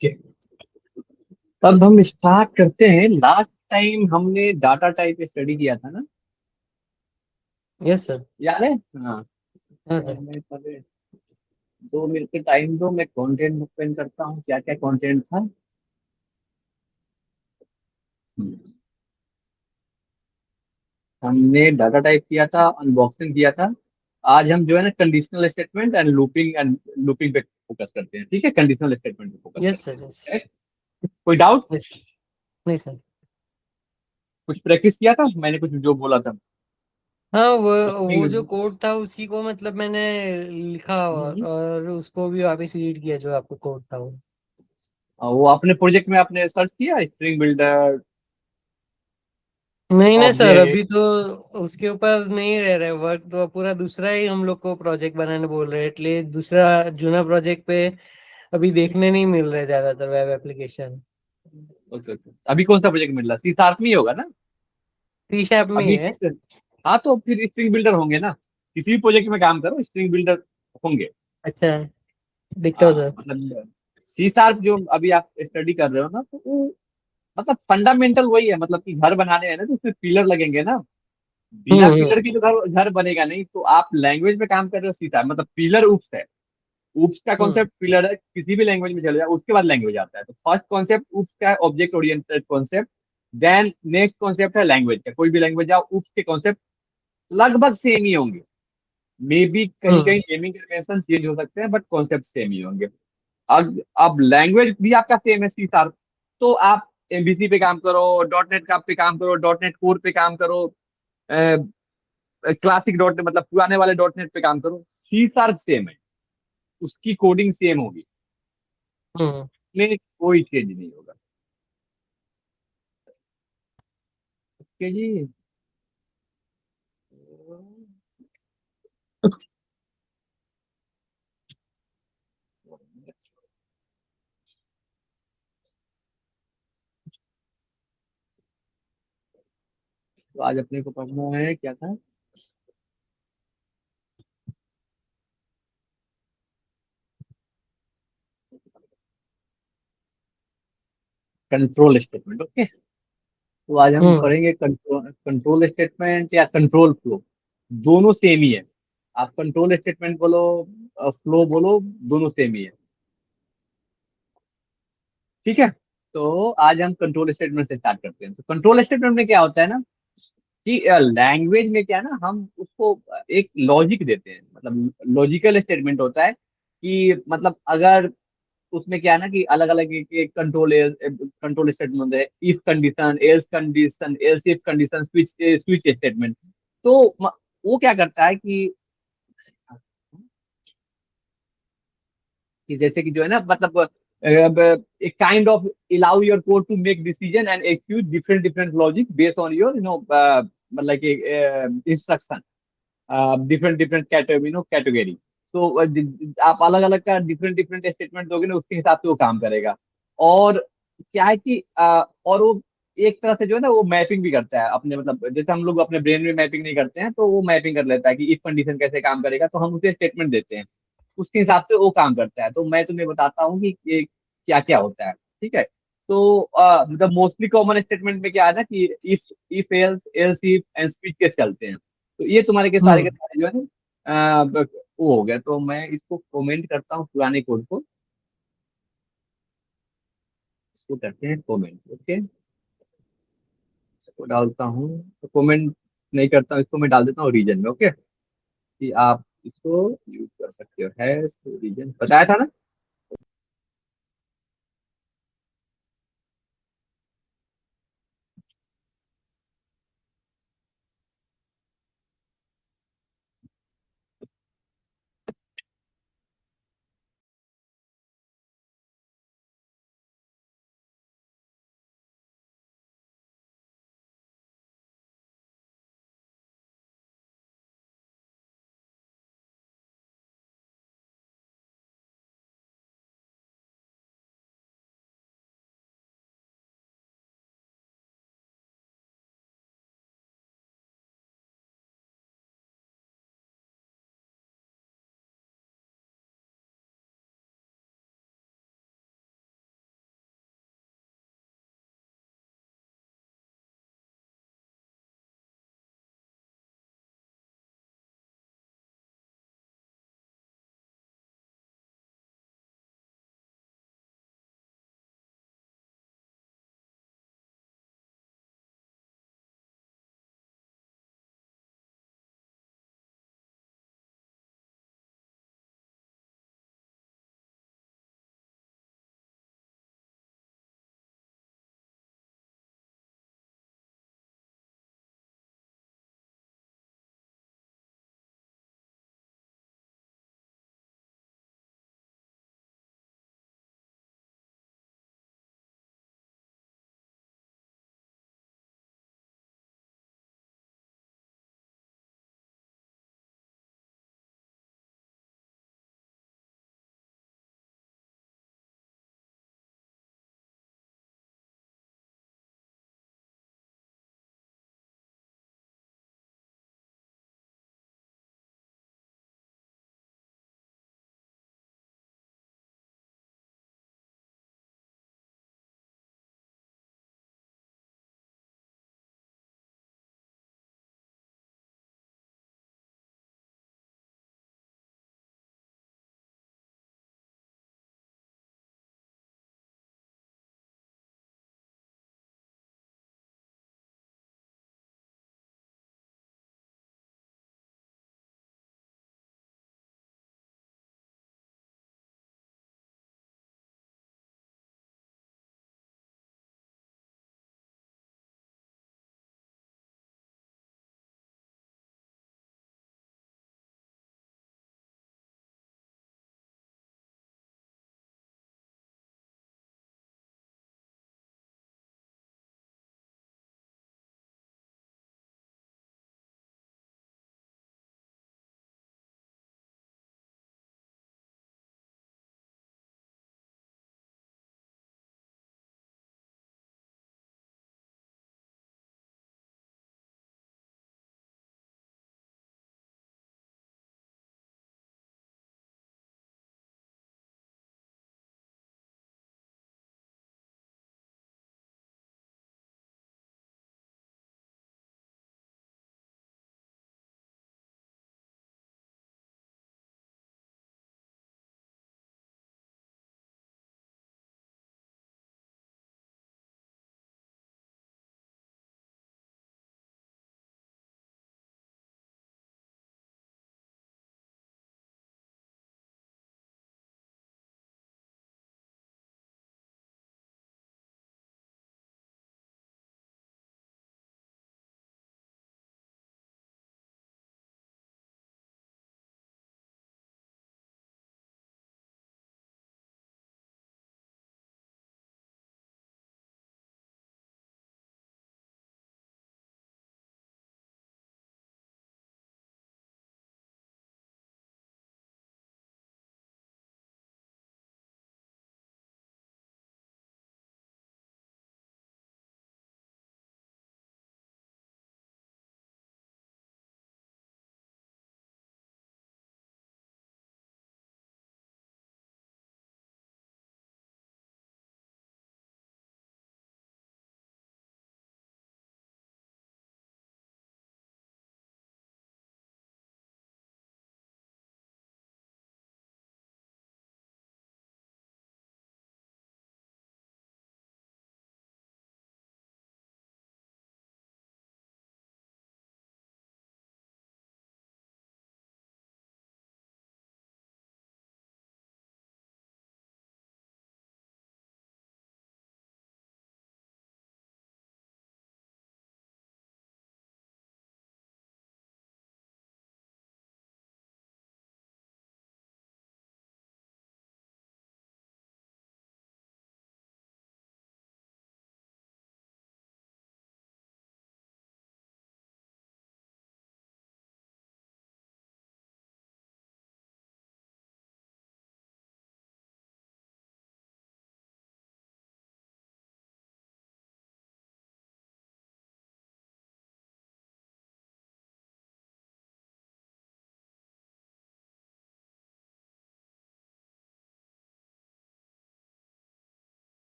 Okay, तब हम start करते हैं। लास्ट टाइम हमने डाटा टाइप स्टडी किया था ना, यस सर। याद है? हाँ। हाँ तो सर। मैं पहले 2 मिनट के टाइम दो, मैं कंटेंट ओपन करता हूँ, क्या क्या कंटेंट था। हम्म, हमने डाटा टाइप किया था, अनबॉक्सिंग किया था। आज हम जो है ना कंडीशनल स्टेटमेंट एंड लूपिंग पे फोकस करते हैं। ठीक है, कंडीशनल स्टेटमेंट पे फोकस यस सर। यस। करते हैं। कोई डाउट? यस। नहीं सर। कुछ प्रैक्टिस किया था मैंने, कुछ जो बोला था? हाँ, वो स्ट्रिंग। जो कोड था उसी को मतलब मैंने लिखा और उसको भी वापस रीड किया जो आपका कोड था वो। वो अपने प्रोजेक्ट में आपने सर्च किया, स्ट्रिंग बिल्डर, नहीं नहीं सर, अभी ऑब्जेक्ट। तो उसके ऊपर नहीं रह रहे वर्क, तो पूरा दूसरा ही हम लोग को प्रोजेक्ट बनाने बोल रहे हैं, इसलिए दूसरा जूना प्रोजेक्ट पे अभी देखने नहीं मिल रहे ज्यादातर वेब एप्लीकेशन। ओके ओके, अभी कौन सा प्रोजेक्ट मिल रहा? सी शार्प में ही होगा ना सी शार्प में ही अभी है। किस? हाँ, तो फिर स्ट्रिंग बिल्डर होंगे ना। किसी भी प्रोजेक्ट में काम करो, स्ट्रिंग बिल्डर होंगे। अच्छा, दिखता हो हाँ सर। मतलब सी शार्प जो अभी आप स्टडी कर रहे हो ना, तो वो मतलब फंडामेंटल वही है। मतलब कि घर बनाने हैं ना, तो उसमें पिलर लगेंगे ना। बिना पिलर के हम्म। तो घर घर बनेगा नहीं। तो आप लैंग्वेज में काम कर रहे हो, सी शार्प मतलब पिलर उप्स है। उप्स का हम्म। कॉन्सेप्ट पिलर है, किसी भी लैंग्वेज में चले जाओ उसके बाद लैंग्वेज आता है। तो फर्स्ट कॉन्सेप्ट उप्स का है, object oriented concept. Then next concept है लैंग्वेज का। कोई भी लैंग्वेज जाओ, उप्स के कॉन्सेप्ट लगभग सेम ही होंगे। मे बी कहीं कहीं हम्म। नेमिंग कन्वेंशन चेंज हो सकते हैं, बट कॉन्सेप्ट सेम ही होंगे। अब लैंग्वेज भी आपका सेम है, सी शार्प। तो आप एमवीसी पे काम करो, डॉट नेट का पे काम करो, डॉट नेट कोर पे काम करो, क्लासिक डॉट नेट मतलब पुराने वाले डॉट नेट पे काम करो, सी शार्प सेम है। उसकी कोडिंग सेम होगी, हम्म। में कोई चेंज नहीं होगा। ओके जी। तो आज अपने को पढ़ना है, क्या था? Control statement. ओके, तो आज हम हम्म। पढ़ेंगे कंट्रोल कंट्रोल स्टेटमेंट या कंट्रोल फ्लो। दोनों सेम ही है। आप कंट्रोल स्टेटमेंट बोलो, फ्लो बोलो, दोनों सेम ही है। ठीक है, तो आज हम कंट्रोल स्टेटमेंट से स्टार्ट करते हैं। तो कंट्रोल स्टेटमेंट में क्या होता है ना, कि लैंग्वेज में क्या है ना, हम उसको एक लॉजिक देते हैं। मतलब लॉजिकल स्टेटमेंट होता है कि मतलब अगर उसमें क्या है ना कि अलग अलग कंट्रोल स्टेटमेंट होते हैं। If condition, else condition, else if condition, switch switch statement. तो वो क्या करता है कि जैसे कि जो है ना, मतलब एक kind of allow your code to make decision and execute different different logic based on your मतलब कि इंस्ट्रक्शन, डिफरेंट डिफरेंट कैटेगरी। तो आप अलग अलग का डिफरेंट डिफरेंट स्टेटमेंट दोगे ना, उसके हिसाब से वो काम करेगा। और क्या है कि और वो एक तरह से जो है ना, वो मैपिंग भी करता है अपने, मतलब जैसे हम लोग अपने ब्रेन में मैपिंग नहीं करते हैं, तो वो मैपिंग कर लेता है कि इफ कंडीशन कैसे काम करेगा। तो हम उसे स्टेटमेंट देते हैं, उसके हिसाब से वो काम करता है। तो मैं तुम्हें बताता हूँ कि ये क्या क्या होता है। ठीक है, तो मतलब मोस्टली कॉमन स्टेटमेंट में क्या है ना कि if if else else if and switch के चलते हैं। तो ये तुम्हारे के हम्म। सारे जो है ना वो हो गया। तो मैं इसको कमेंट करता हूँ, पुराने कोड को इसको करते हैं कमेंट। ओके, इसको डालता हूँ। तो कमेंट नहीं करता हूँ, इसको मैं डाल देता हूँ रीजन में। ओके, कि आप इसको यूज कर सकते हो, हैश रीजन बताया था ना।